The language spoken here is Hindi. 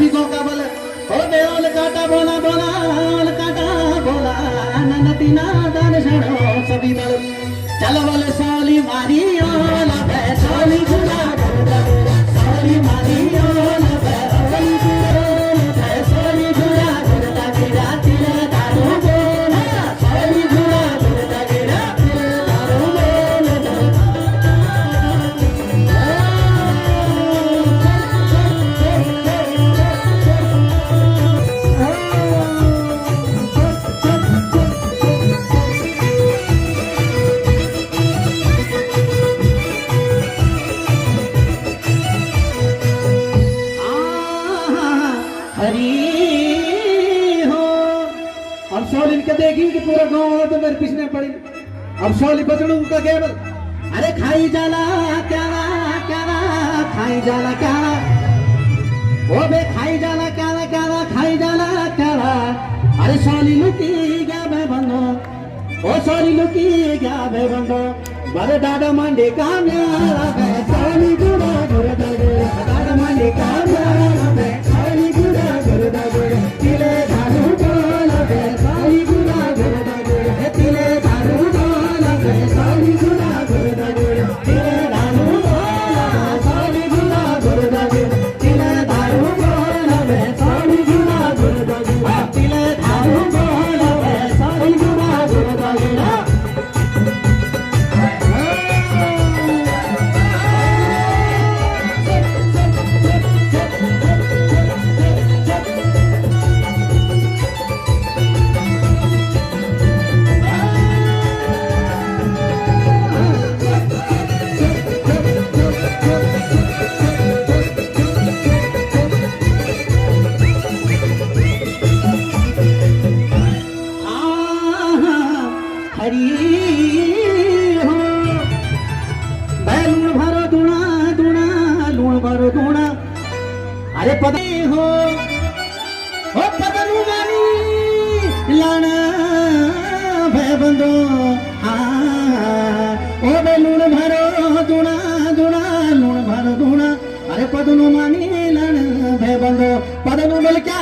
अभी को का बोले ओ बे ओल काटा बोला बोला ओल काटा बोला ननती ना दान छड़ो सभी दल चल बोले सोली मारी ओल बे सोली गुना सोली मारी ओल बे सोली गुना सोली गुना गुरदा गिरा तिल दारू बोला सोली गुना गुरदा गिरा तिल दारू बोला हरी हो अब सोली के देखी कि पूरा गांव तो मेरे पीछे पड़ी अब सोली बदलू का केवल अरे खाई जाला क्या खाई जाला क्या ओ बे खाई जाला क्या खाई जाला क्या अरे सोली लुकी गया बे बंदो ओ सोली लुकी गया बे बंदो बड़े दादा मंडे का मेरा बे सोली गुड़ा गुड़ा दादा मंडे का मेरा बे सोली गुड़ा गुड़ा तिले धारू बोला बे सोली गुड़ा गुड़ा तिले धारू बोला बे सोली गुड़ा गुड़ा तिले धारू बोला सोली गुड़ा गुड़ा तिले धारू बोला बे सोली गुड़ा गुड़ा तिले धारू बोला बे सोली गुड़ा गुड़ा हरी हो बैलून भरो दूना दूना लूण भरो दूना अरे पता हो पतलू मानी लाना भय बंदो ओ बैलून भरो दूना दूना लूण भरो दूना अरे पतलू मानी लाना भय बंदो पतलू बोल क्या